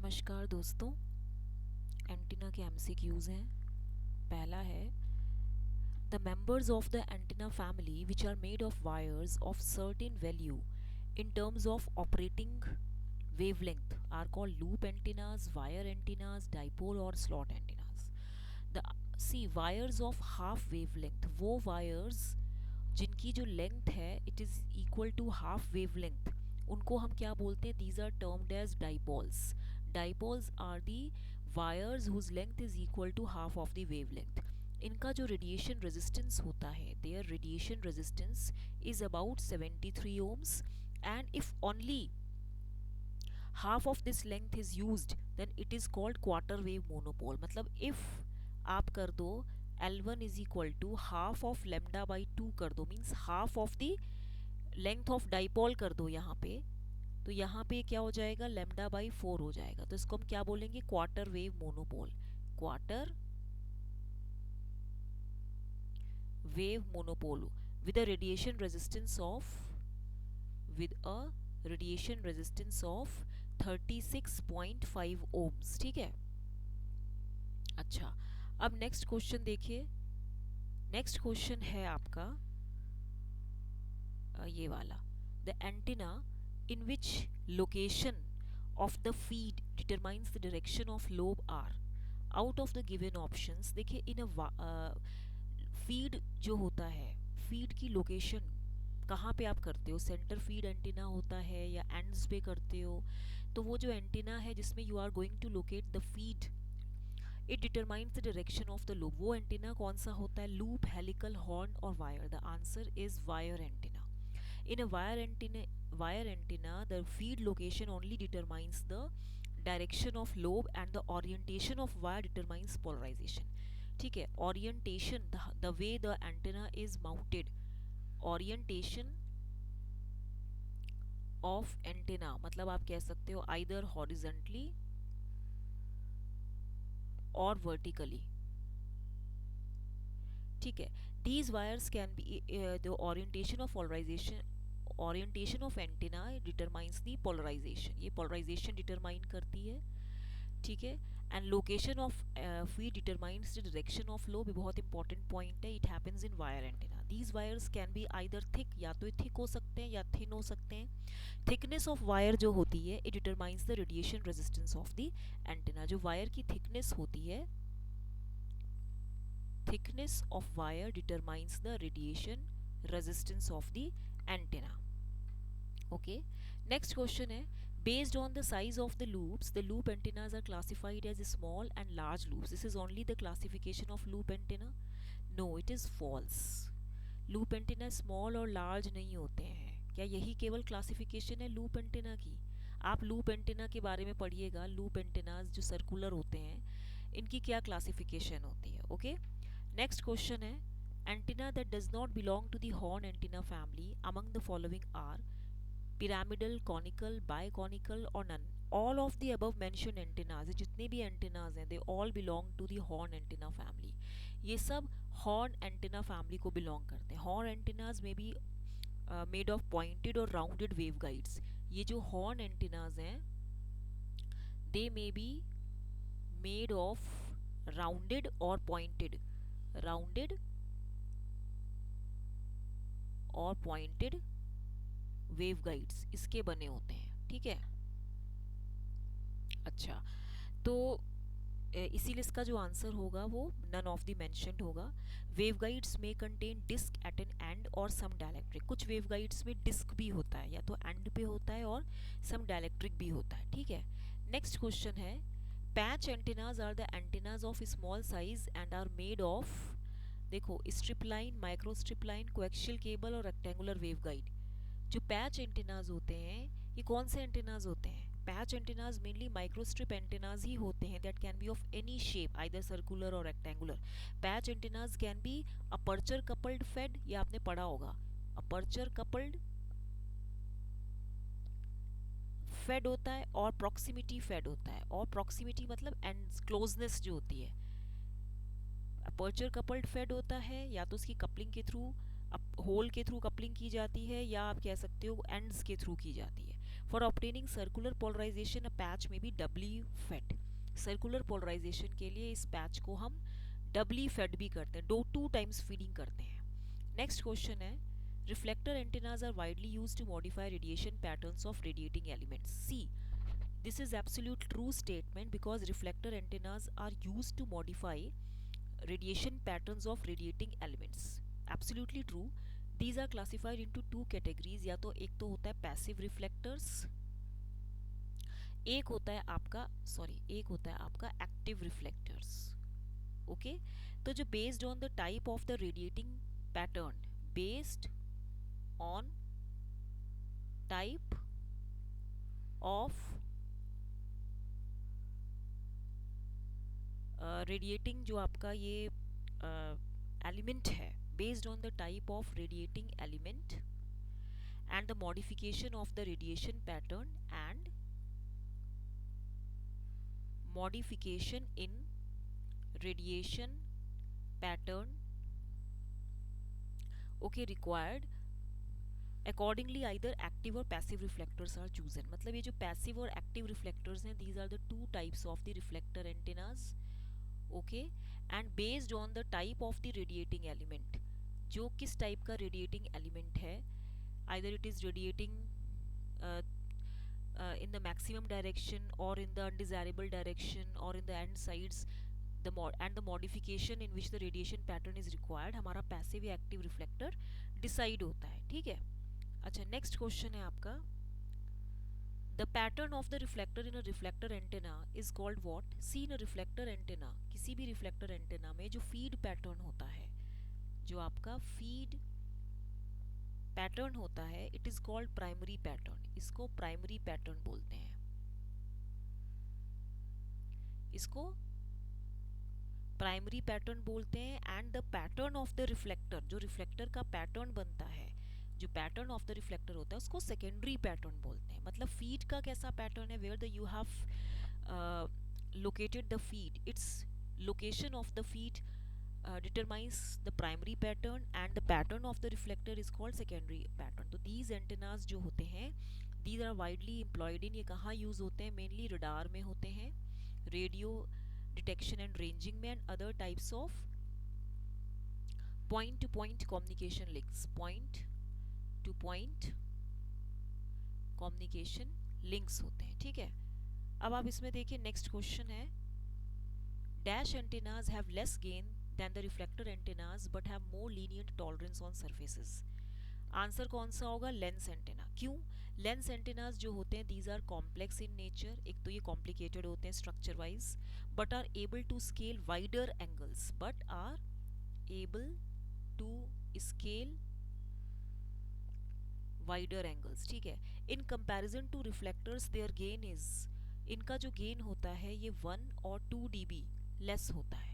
नमस्कार दोस्तों। एंटीना के एमसीक्यूज हैं। पहला है, the members of the antenna family which are made of wires of certain value in terms of operating wavelength are called loop antennas, wire antennas, dipole or slot antennas. The see wires of half wavelength, वो wires जिनकी जो length है it is equal to half wave length, उनको हम क्या बोलते हैं? These are termed as dipoles. Dipoles are the wires whose length is equal to half of the wave length. इनका जो रेडिएशन रेजिस्टेंस होता है, their radiation resistance is about 73 ohms, and if only half of this length is used then it is called quarter wave monopole. मतलब if आप कर दो L1 is equal to half of lambda by 2 कर दो, means half of the length of dipole कर दो यहाँ पे, तो यहाँ पे क्या हो जाएगा? lambda by 4 हो जाएगा. तो इसको हम क्या बोलेंगे? Quarter wave monopole. Quarter wave monopole with a radiation resistance of with a radiation resistance of 36.5 ohms. ठीक है. अच्छा, अब नेक्स्ट क्वेश्चन देखिए. नेक्स्ट क्वेश्चन है आपका ये वाला. The antenna in which location of the feed determines the direction of lobe are. Out of the given options देखिए, इन अ फीड जो होता है, फीड की लोकेशन कहाँ पे आप करते हो? सेंटर फीड एंटीना होता है या एंड्स पे करते हो? तो वो जो एंटीना है जिसमें you are going to locate the feed, it determines the direction of the loop. वो एंटीना कौन सा होता है? लूप, हेलिकल, हॉर्न और wire. The answer is wire antenna. In a wire antenna, the feed location only determines the direction of lobe and the orientation of wire determines polarization. ठीक है. Orientation, the way the antenna is mounted, orientation of antenna मतलब आप कह सकते हो either horizontally or vertically. ठीक है. These wires can be the orientation of antenna determines the polarization. ये polarization determine करती है. ठीक है. And location of feed determines the direction of lobe. बहुत important point है. It happens in wire antenna. These wires can be either thick, या तो thick हो सकते हैं या thin हो सकते हैं. Thickness of wire जो होती है it determines the radiation resistance of the antenna. जो wire की thickness होती है, thickness of wire determines the radiation resistance of the antenna. Okay. Next question है, based on the size of the loops, the loop antennas are classified as small and large loops. This is only the classification of loop antenna. No, it is false. Loop antenna small और large नहीं होते हैं. क्या यही केवल classification है loop antenna की? आप लूप एंटेना के बारे में पढ़िएगा. लूप एंटेनाज जो सर्कुलर होते हैं, इनकी क्या क्लासिफिकेशन होती है. ओके. नेक्स्ट क्वेश्चन है, antenna that does not belong to the horn antenna family among the following are pyramidal, conical, biconical और none. All of the above mention antennas, जितने भी एंटीनाज हैं, they all belong to the horn antenna family. ये सब horn antenna family को belong करते हैं. Horn antennas में भी मेड ऑफ पॉइंटेड और राउंडेड वेव गाइड्स. ये जो हॉर्न एंटीनाज हैं, दे may be made of rounded और पॉइंटेड, राउंडेड और पॉइंटेड वेव गाइड्स इसके बने होते हैं. ठीक है. अच्छा, तो इसीलिए इसका जो आंसर होगा वो नन ऑफ द मेंशन्ड होगा. वेव गाइड्स में contain disc at an end और सम डायलेक्ट्रिक. कुछ वेव गाइड्स में डिस्क भी होता है, या तो एंड पे होता है और सम डायलेक्ट्रिक भी होता है. ठीक है. नेक्स्ट क्वेश्चन है, patch antennas are the antennas of small size and are made of, देखो, strip line, micro strip line, coaxial cable और रेक्टेंगुलर वेव गाइड. जो पैच एंटेनाज होते हैं, ये कौन से एंटेनाज होते हैं? Patch antennas mainly microstrip antennas ही होते हैं that can be of any shape, either circular और rectangular. Patch antennas can be aperture coupled fed, ये आपने पढ़ा होगा. अपर्चर कपल्ड फेड होता है और प्रॉक्सिमिटी फेड होता है. और प्रॉक्सिमिटी मतलब एंड क्लोजनेस जो होती है. अपर्चर कपल्ड फेड होता है, या तो उसकी कपलिंग के थ्रू, होल के थ्रू कपलिंग की जाती है, या आप कह सकते हो एंड्स के थ्रू की जाती है. For obtaining circular polarization, a patch may be doubly fed. Circular polarization के लिए इस पैच को हम डबली फेड भी करते हैं, 2 टाइम्स फीडिंग करते हैं. नेक्स्ट क्वेश्चन है, reflector antennas are widely used to modify radiation patterns of radiating elements. See, this is absolute true statement because reflector antennas are used to modify radiation patterns of radiating elements. Absolutely true. These are classified into 2 categories. या तो एक तो होता है passive reflectors, एक होता है आपका एक्टिव रिफ्लेक्टर्स. ओके, तो जो based on the type of the radiating pattern, based on type of radiating जो आपका ये एलिमेंट है, based on the type of radiating element and the modification of the radiation pattern and modification in radiation pattern, okay, required accordingly either active or passive reflectors are chosen. मतलब ये जो passive और active reflectors हैं, these are the 2 types of the reflector antennas, okay, and based on the type of the radiating element, जो किस type का radiating element है, either it is radiating uh, in the maximum direction or in the undesirable direction or in the end sides, the modification in which the radiation pattern is required, हमारा passive या active reflector decide होता है. ठीक है. अच्छा, next question है आपका, the pattern of the reflector in a reflector antenna is called what? See, in a reflector antenna, किसी भी reflector antenna में जो feed pattern होता है, जो आपका feed पैटर्न होता है, it is called primary pattern. इसको प्राइमरी पैटर्न बोलते हैं. इसको प्राइमरी पैटर्न बोलते हैं. And the pattern of the reflector, जो रिफ्लेक्टर का पैटर्न बनता है, जो पैटर्न ऑफ द रिफ्लेक्टर होता है, उसको सेकेंडरी पैटर्न बोलते हैं. मतलब फीड का कैसा पैटर्न है, where the you have located the feed, its location of the feed determines the primary pattern and the pattern of the reflector is called secondary pattern. तो these antennas जो होते हैं, these are widely employed in, ये कहाँ use होते हैं, mainly radar में होते हैं, radio detection and ranging में, and other types of point to point communication links, point to point communication links होते हैं. ठीक है. अब आप इसमें देखिए, नेक्स्ट क्वेश्चन है, dash antennas have less gain than the reflector antennas but have more lenient tolerance on surfaces. Answer कौन सा होगा? Lens antenna. क्यों? लेंस एंटेनाज जो होते हैं, these are complex in nature. एक तो ये complicated होते हैं structure wise, but are able to scale wider angles, but are able to scale wider angles. ठीक है. In comparison to reflectors, their gain is, इनका जो गेन होता है ये 1 और 2 dB लेस होता है.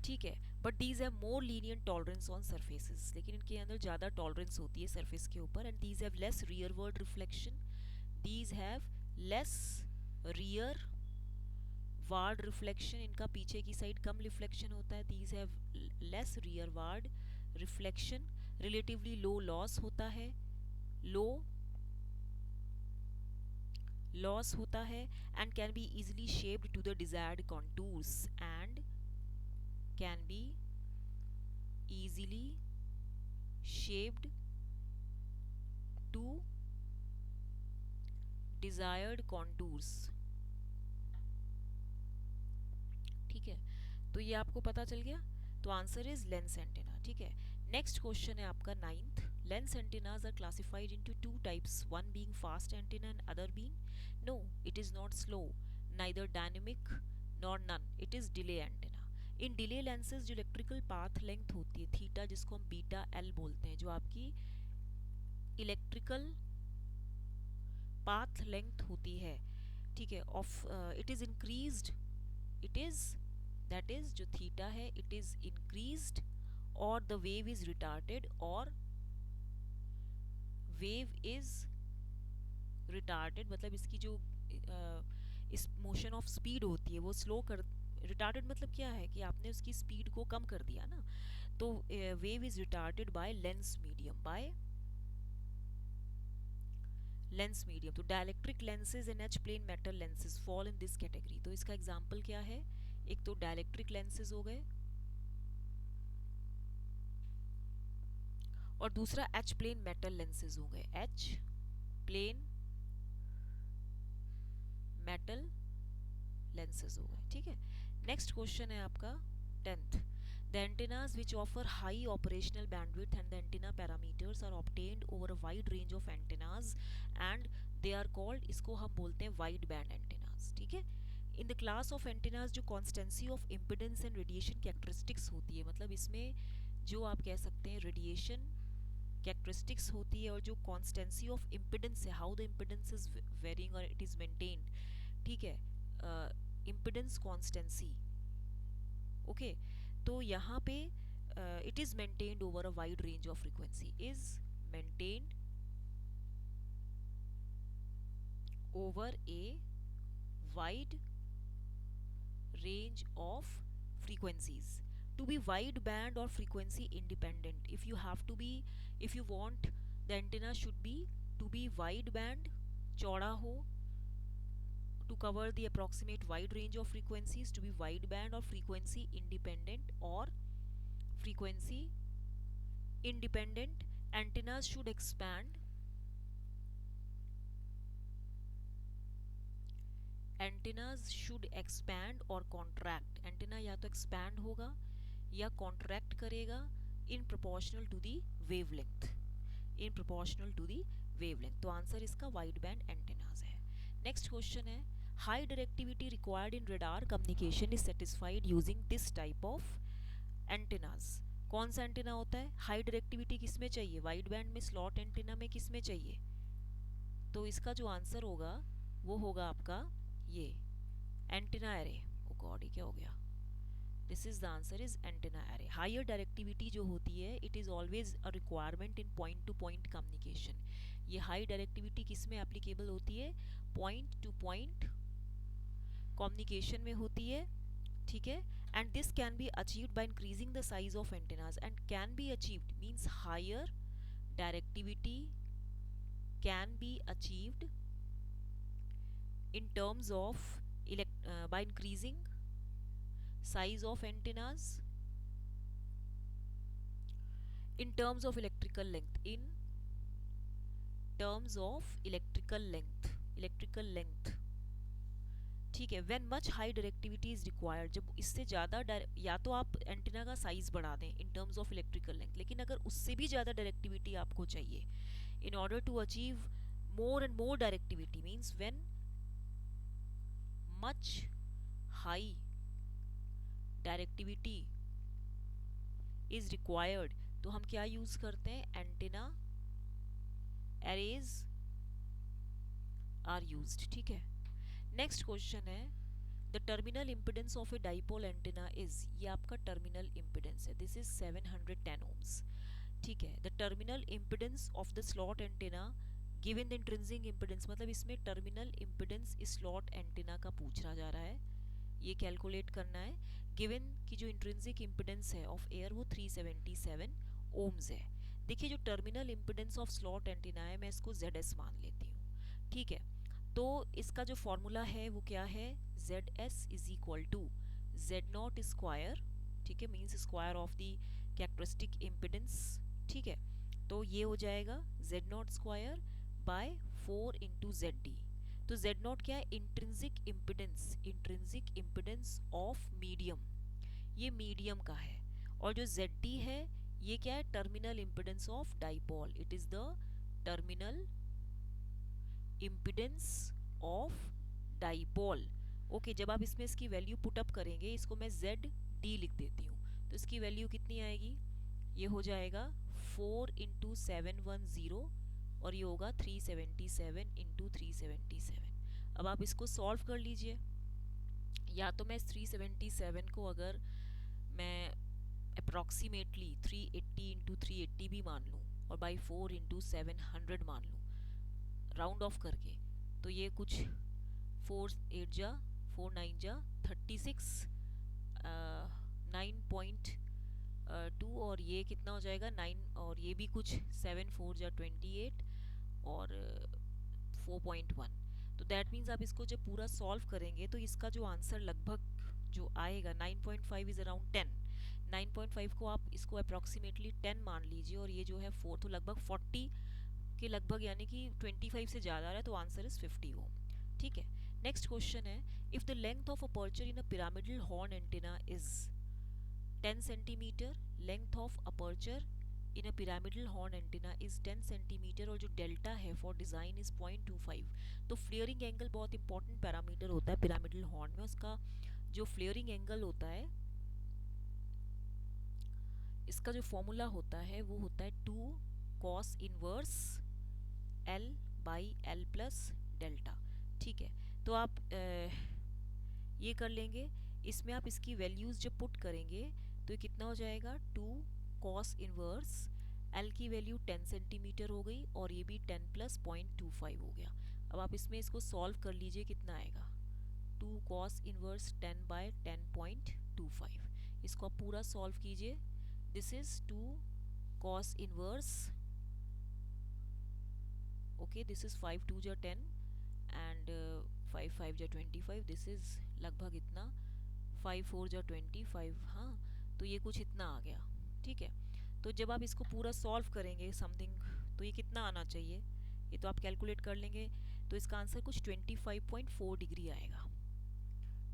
ठीक है. But these have more lenient tolerance on surfaces, लेकिन इनके अंदर ज़्यादा टॉलरेंस होती है सरफेस के ऊपर. And these have less rearward reflection, these have less rearward reflection, इनका पीछे की साइड कम रिफ्लेक्शन होता है. These have less rearward reflection, relatively low loss होता है, लो लॉस होता है, and can be easily shaped to the desired contours, and can be easily shaped to desired contours. ठीक है. तो ये आपको पता चल गया. तो आंसर इज लेंस एंटेना. ठीक है. नेक्स्ट क्वेश्चन है आपका 9th. Lens antennas are classified into 2 types, one being fast antenna and other being, no, it is not slow, neither dynamic nor none, it is delay antenna. In delay lenses जो electrical path length होती है theta, जिसको हम beta L बोलते हैं, जो आपकी electrical path length होती है, ठीक है, of it is increased, it is that is जो थीटा है, इट इज इंक्रीज्ड और द वेव इज रिटार्टेड, और वेव इज रिटार्टेड मतलब इसकी जो इस मोशन ऑफ स्पीड होती है वो स्लो कर, रिटार्टेड मतलब क्या है कि आपने उसकी स्पीड को कम कर दिया ना. तो wave is retarded by lens medium, by lens medium, तो dielectric lenses and H plane metal lenses fall in this category. तो इसका एग्जांपल क्या है, एक तो डायलेक्ट्रिक लेंसेज हो गए और दूसरा एच प्लेन मेटल लेंसेज हो गए, एच प्लेन मेटल लेंसेज हो गए, ठीक है। नेक्स्ट क्वेश्चन है आपका 10th। The antennas which offer high operational bandwidth and the antenna parameters are obtained over a wide range of antennas and they are called, इसको हम बोलते हैं वाइड बैंड एंटेनास, ठीक है। In the class of antennas जो constancy of impedance and radiation characteristics होती है, मतलब इसमें जो आप कह सकते हैं रेडिएशन कैरेक्टरिस्टिक्स होती है और जो कॉन्स्टेंसी ऑफ इम्पिडेंस है, how the impedance is varying और इट इज मेंटेन्ड, ठीक है, इम्पिडेंस कॉन्स्टेंसी, ओके। तो यहाँ पे it is maintained over a wide range of frequency, is maintained over a wide range of frequencies. To be wide band or frequency independent, if you have to be, if you want the antenna should be to be wide band, चौड़ा हो, to cover the approximate wide range of frequencies, to be wide band or frequency independent or frequency independent, antennas should expand, antennas should expand और contract, antenna या तो expand होगा या contract करेगा in proportional to the wavelength, in proportional to the wavelength. तो answer इसका wide band antennas है। Next question है, high directivity required in radar communication is satisfied using this type of antennas. कौन सा antenna होता है, high directivity किस में चाहिए, वाइड बैंड में, स्लॉट एंटेना में किस में चाहिए। तो इसका जो आंसर होगा वो होगा आपका ये एंटेना एरे। ओ गॉड, ये क्या हो गया, this is the answer is antenna array. Higher directivity जो होती है it is always a requirement in point to point communication. ये हाई डायरेक्टिविटी किस में एप्लीकेबल होती है, पॉइंट टू पॉइंट कम्युनिकेशन में होती है, ठीक है। And this can be achieved by increasing the size of antennas, and can be achieved means higher directivity can be achieved in terms of by increasing size of antennas in terms of electrical length, in terms of electrical length, ठीक है। when much high directivity is required, जब इससे ज़्यादा या तो आप antenna का size बढ़ा दें in terms of electrical length, लेकिन अगर उससे भी ज़्यादा डायरेक्टिविटी आपको चाहिए in order to achieve more and more directivity means when much high directivity is required, तो हम क्या यूज करते हैं, एंटेना एरेज आर यूज्ड, ठीक है। नेक्स्ट क्वेश्चन है, the terminal impedance of a dipole antenna is, ये आपका टर्मिनल इम्पिडेंस है, दिस इज 710 ohms, ठीक है। The terminal impedance of the slot antenna given the intrinsic impedance, मतलब इसमें टर्मिनल इम्पिडेंस स्लॉट एंटेना का पूछा जा रहा है, ये कैलकुलेट करना है। गिवन की जो इंट्रिंसिक इम्पिडेंस है ऑफ एयर वो 377 ओम्स है। देखिए जो terminal impedance of slot antenna है मैं इसको ZS मान लेती हूँ, ठीक है। तो इसका जो फॉर्मूला है वो क्या है, ZS is equal to Z0 square, ठीक है, means square of the characteristic impedance, ठीक है। तो ये हो जाएगा Z0 square by 4 into ZD। तो Z0 क्या है, इंट्रिंसिक इम्पिडेंस ऑफ मीडियम, ये मीडियम का है। और जो ZD है ये क्या है, terminal impedance of dipole, it is the terminal impedance of dipole, okay. जब आप इसमें इसकी वैल्यू पुट अप करेंगे, इसको मैं ZD लिख देती हूँ, तो इसकी वैल्यू कितनी आएगी, ये हो जाएगा 4 इंटू 710 और ये होगा 377 इंटू 377। अब आप इसको सॉल्व कर लीजिए, या तो मैं इस 377 को अगर मैं अप्रॉक्सीमेटली 380 इंटू 380 भी मान लूँ और बाई 4 इंटू 700 मान लूँ राउंड ऑफ करके, तो ये कुछ 4 8 जा 4 9 जा 36 9.2 और ये कितना हो जाएगा 9, और ये भी कुछ 7 4 जा 28 और 4.1। तो दैट मीन्स आप इसको जब पूरा सॉल्व करेंगे तो इसका जो आंसर लगभग जो आएगा 9.5 इज अराउंड 10। 9.5 को आप इसको अप्रॉक्सीमेटली 10 मान लीजिए, और ये जो है 4 तो लगभग 40 के लगभग, यानी कि 25 से ज़्यादा आ रहा है, तो आंसर इज 50 ओम। ठीक है। नेक्स्ट क्वेश्चन है, if the length of aperture in a pyramidal horn antenna is 10 centimetre, length of aperture in a pyramidal horn antenna is 10 centimetre, और जो डेल्टा है फॉर डिजाइन इज 0.25। तो फ्लेयरिंग एंगल बहुत important parameter होता है pyramidal horn में। उसका जो फ्लेयरिंग एंगल होता है, इसका जो फॉर्मूला होता है वो होता है 2 cos inverse L by L plus delta. ठीक है। तो आप ये कर लेंगे, इसमें आप इसकी वैल्यूज जब पुट करेंगे तो ये कितना हो जाएगा, 2 कॉस इनवर्स एल की वैल्यू 10 सेंटीमीटर हो गई, और ये भी 10 प्लस 0.25 हो गया। अब आप इसमें इसको सॉल्व कर लीजिए, कितना आएगा, 2 कॉस इनवर्स 10 बाय 10.25। इसको आप पूरा सॉल्व कीजिए। This is 2 cos inverse, okay, this is 5 2 जा 10 and 5 5 जा 25, this is लगभग इतना 5 4 जा 25। हाँ, तो ये कुछ इतना आ गया। ठीक है। तो जब आप इसको पूरा सॉल्व करेंगे समथिंग, तो ये कितना आना चाहिए, ये तो आप कैलकुलेट कर लेंगे। तो इसका आंसर कुछ 25.4 डिग्री आएगा,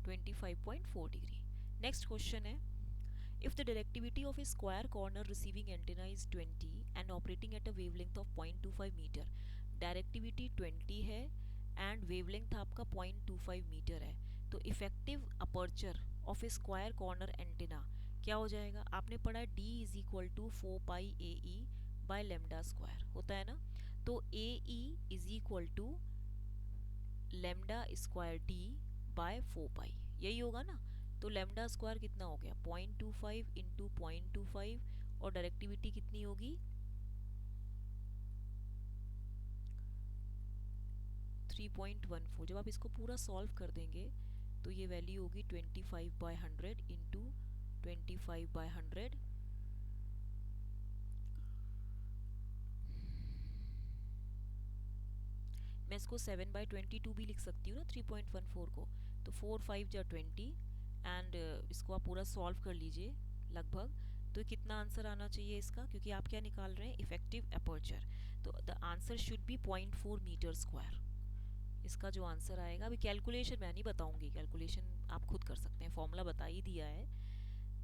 25.4 डिग्री। नेक्स्ट क्वेश्चन है, if the directivity of a square corner receiving antenna is 20 and operating at a wavelength of 0.25 meter, directivity 20 है एंड वेवलेंथ आपका 0.25 मीटर है, तो effective aperture of a square corner antenna क्या हो जाएगा। आपने पढ़ा है D is equal to 4 pi A E by lambda square, होता है ना। तो A E is equal to lambda square D by 4 pi, यही होगा ना। तो लेमडा स्क्वायर कितना हो गया, 0.25 इंटू 0.25, और डायरेक्टिविटी कितनी होगी, 3.14। जब आप इसको पूरा सॉल्व कर देंगे तो ये वैल्यू होगी 25/100 इंटू 25/100, मैं इसको 7/22 भी लिख सकती हूँ ना 3.14 को। तो 4 5 जा 20 एंड इसको आप पूरा सॉल्व कर लीजिए लगभग। तो कितना आंसर आना चाहिए इसका, क्योंकि आप क्या निकाल रहे हैं, इफेक्टिव अपर्चर। तो the answer should be 0.4 metre square, इसका जो आंसर आएगा। अभी कैलकुलेशन मैं नहीं बताऊंगी, कैलकुलेशन आप खुद कर सकते हैं, फॉर्मूला बता ही दिया है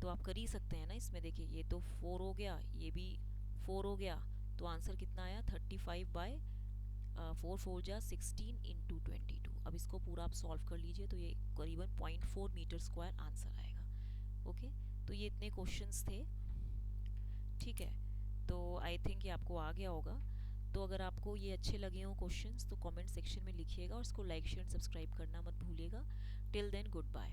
तो आप कर ही सकते हैं ना। इसमें देखिए ये तो 4 हो गया, ये भी 4 हो गया, तो आंसर कितना आया 35/4 4 जा 16 इंटू 22। अब इसको पूरा आप सॉल्व कर लीजिए तो ये करीबन 0.4 मीटर स्क्वायर आंसर आएगा। ओके, तो ये इतने क्वेश्चंस थे। ठीक है, तो आई थिंक ये आपको आ गया होगा। तो अगर आपको ये अच्छे लगे हो क्वेश्चंस तो कमेंट सेक्शन में लिखिएगा, और इसको लाइक शेयर सब्सक्राइब करना मत भूलिएगा। Till then good bye.